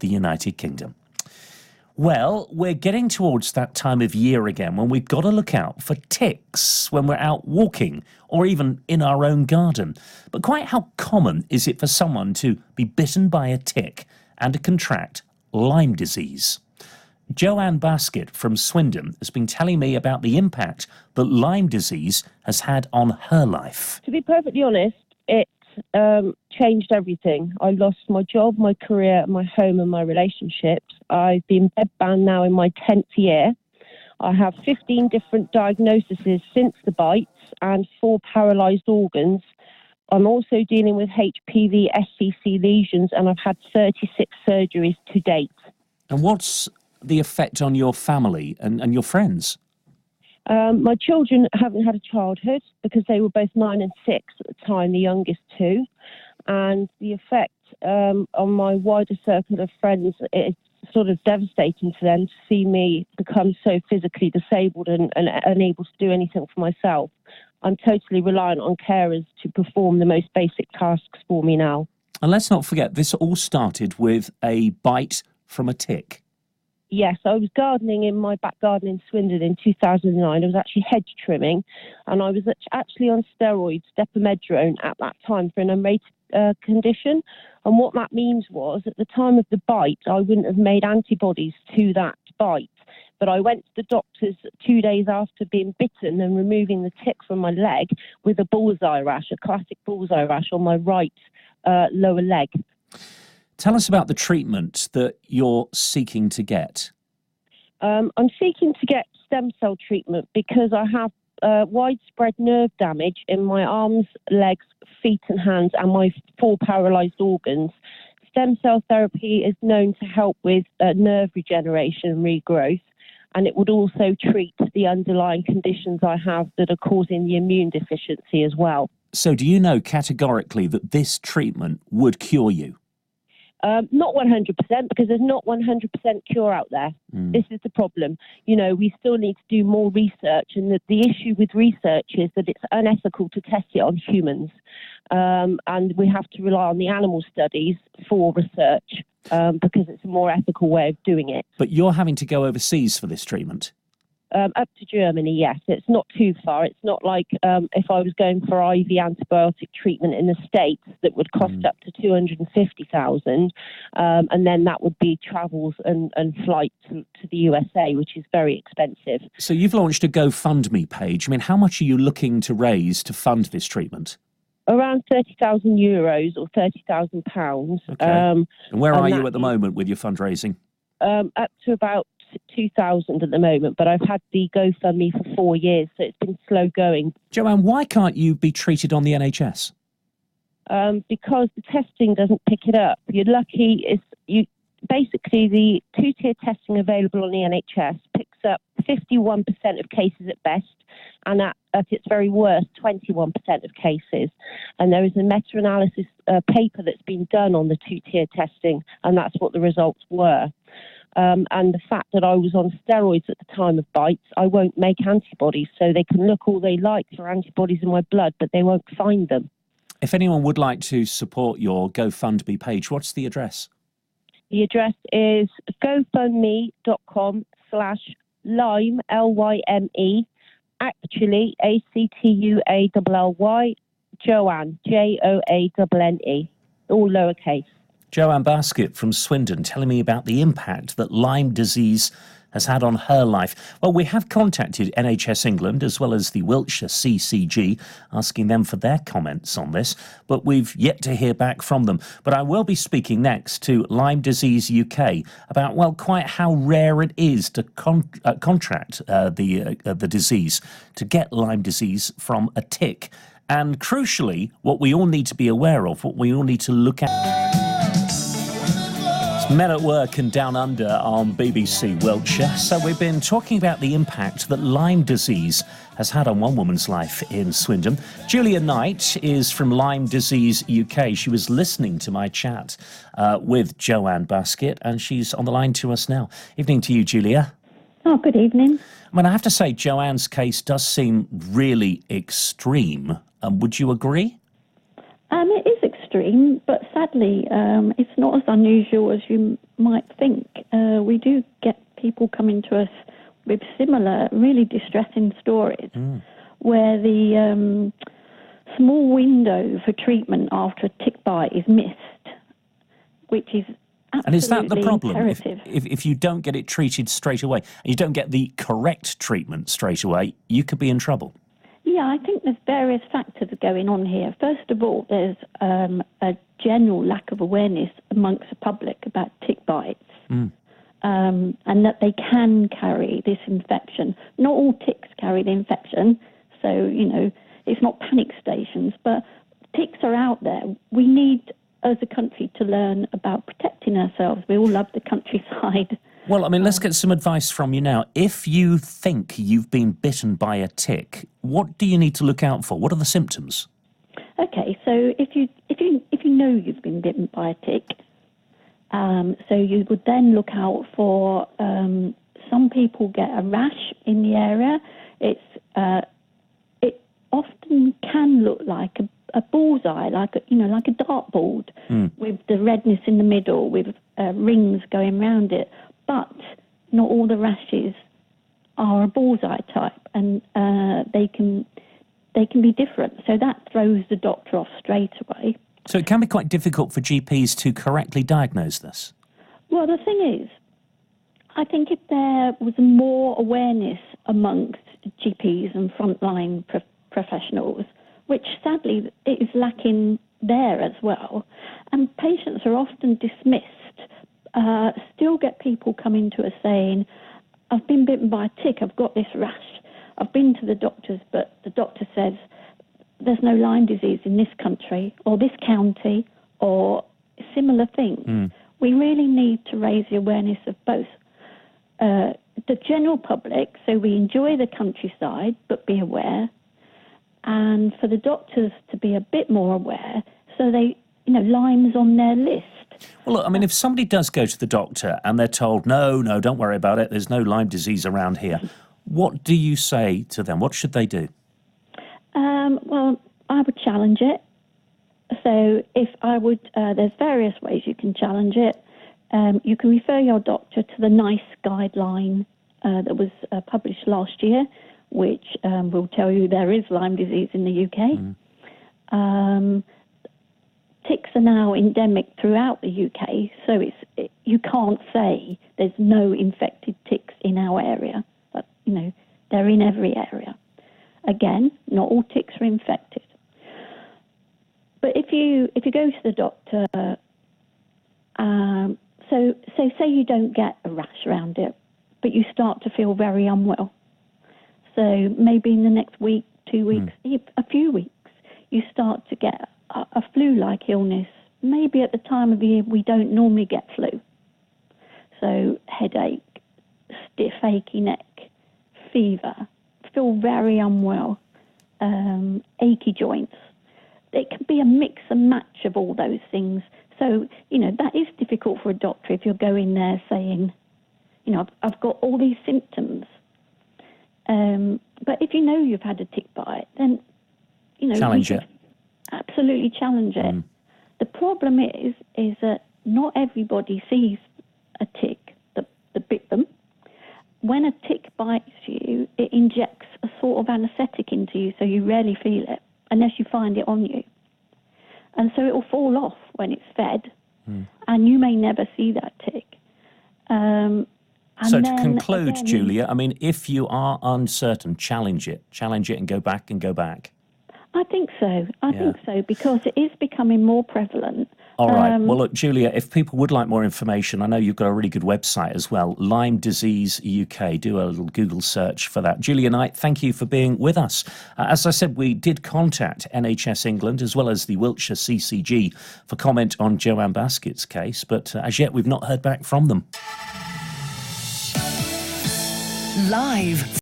the United Kingdom. Well, we're getting towards that time of year again when we've got to look out for ticks when we're out walking or even in our own garden. But quite how common is it for someone to be bitten by a tick and to contract Lyme disease? Joanne Baskett from Swindon has been telling me about the impact that Lyme disease has had on her life. To be perfectly honest, it changed everything. I lost my job, my career, my home and my relationships. I've been bedbound now in my 10th year. I have 15 different diagnoses since the bites and 4 paralysed organs. I'm also dealing with HPV SCC lesions and I've had 36 surgeries to date. And what's the effect on your family and your friends? My children haven't had a childhood because they were both 9 and 6 at the time, the youngest 2. And the effect on my wider circle of friends, it's sort of devastating to them to see me become so physically disabled and unable to do anything for myself. I'm totally reliant on carers to perform the most basic tasks for me now. And let's not forget, this all started with a bite from a tick. Yes, I was gardening in my back garden in Swindon in 2009. I was actually hedge trimming, and I was actually on steroids, depomedrone, at that time for an unrated condition. And what that means was, at the time of the bite, I wouldn't have made antibodies to that bite. But I went to the doctors 2 days after being bitten and removing the tick from my leg with a bullseye rash, a classic bullseye rash on my right lower leg. Tell us about the treatment that you're seeking to get. I'm seeking to get stem cell treatment because I have widespread nerve damage in my arms, legs, feet and hands and my 4 paralysed organs. Stem cell therapy is known to help with nerve regeneration and regrowth, and it would also treat the underlying conditions I have that are causing the immune deficiency as well. So do you know categorically that this treatment would cure you? Not 100%, because there's not 100% cure out there. This is the problem. You know, we still need to do more research, and the issue with research is that it's unethical to test it on humans. And we have to rely on the animal studies for research because it's a more ethical way of doing it. But you're having to go overseas for this treatment? Up to Germany, yes. It's not too far. It's not like if I was going for IV antibiotic treatment in the States that would cost up to $250,000, and then that would be travels and flights to the USA, which is very expensive. So you've launched a GoFundMe page. I mean, how much are you looking to raise to fund this treatment? Around €30,000 or £30,000. Okay. And where are you at the moment with your fundraising? Up to about 2,000 at the moment, but I've had the GoFundMe for 4 years, so it's been slow going. Joanne, why can't you be treated on the NHS? Because the testing doesn't pick it up. You're lucky. Basically, the 2-tier testing available on the NHS picks up 51% of cases at best, and at its very worst, 21% of cases. And there is a meta-analysis paper that's been done on the 2-tier testing, and that's what the results were. And the fact that I was on steroids at the time of bites, I won't make antibodies, so they can look all they like for antibodies in my blood, but they won't find them. If anyone would like to support your GoFundMe page, what's the address? The address is gofundme.com/Lyme, Lyme, actually, ACTUALLY, Joanne, JOANNE, all lowercase. Joanne Baskett from Swindon telling me about the impact that Lyme disease has had on her life. Well, we have contacted NHS England as well as the Wiltshire CCG, asking them for their comments on this, but we've yet to hear back from them. But I will be speaking next to Lyme Disease UK about, well, quite how rare it is to contract the disease, to get Lyme disease from a tick. And crucially, what we all need to be aware of, what we all need to look at. Men at Work and Down Under on BBC Wiltshire. So we've been talking about the impact that Lyme disease has had on one woman's life in Swindon. Julia Knight is from Lyme Disease UK. She was listening to my chat with Joanne Baskett, and she's on the line to us now. Evening to you, Julia. Oh, good evening. I mean, I have to say, Joanne's case does seem really extreme. Would you agree? It is extreme. extreme, but sadly, it's not as unusual as you might think. We do get people coming to us with similar, really distressing stories where the small window for treatment after a tick bite is missed, which is absolutely and is that the problem? imperative. If you don't get it treated straight away, and you don't get the correct treatment straight away, you could be in trouble. Yeah, I think there's various factors going on here. First of all, there's a general lack of awareness amongst the public about tick bites, and that they can carry this infection. Not all ticks carry the infection, so, it's not panic stations, but ticks are out there. We need, as a country, to learn about protecting ourselves. We all love the countryside. Well, let's get some advice from you now. If you think you've been bitten by a tick, what do you need to look out for? What are the symptoms? Okay, so if you know you've been bitten by a tick, so you would then look out for some people get a rash in the area. It often can look like a bullseye, like a dartboard with the redness in the middle, with rings going around it. But not all the rashes are a bullseye type, and they can be different. So that throws the doctor off straight away. So it can be quite difficult for GPs to correctly diagnose this. Well, the thing is, I think if there was more awareness amongst GPs and frontline professionals, which sadly is lacking there as well, and patients are often dismissed. Still get people coming to us saying, I've been bitten by a tick, I've got this rash. I've been to the doctors, but the doctor says there's no Lyme disease in this country or this county or similar things. We really need to raise the awareness of both the general public, so we enjoy the countryside but be aware, and for the doctors to be a bit more aware so they, Lyme's on their list. Well, look, if somebody does go to the doctor and they're told, no, don't worry about it, there's no Lyme disease around here, what do you say to them? What should they do? Well, I would challenge it. So there's various ways you can challenge it. You can refer your doctor to the NICE guideline that was published last year, which will tell you there is Lyme disease in the UK. Ticks are now endemic throughout the UK, so you can't say there's no infected ticks in our area. But, they're in every area. Again, not all ticks are infected. But if you go to the doctor, so say you don't get a rash around it, but you start to feel very unwell. So maybe in the next week, 2 weeks, a few weeks, you start to get a flu-like illness. Maybe at the time of the year we don't normally get flu. So headache, stiff, achy neck, fever, feel very unwell, achy joints. It can be a mix and match of all those things. So, that is difficult for a doctor if you're going there saying, I've got all these symptoms. But if you know you've had a tick bite, then, challenge it. Absolutely challenge it. The problem is that not everybody sees a tick that bit them. When a tick bites you, it injects a sort of anaesthetic into you, so you rarely feel it unless you find it on you. And so it will fall off when it's fed, and you may never see that tick. So to conclude, again, Julia, if you are uncertain, challenge it and go back and go back. I think so. I think so, because it is becoming more prevalent. All right. Well, look, Julia, if people would like more information, I know you've got a really good website as well, Lyme Disease UK. Do a little Google search for that. Julia Knight, thank you for being with us. As I said, we did contact NHS England as well as the Wiltshire CCG for comment on Joanne Baskett's case, but as yet we've not heard back from them. Live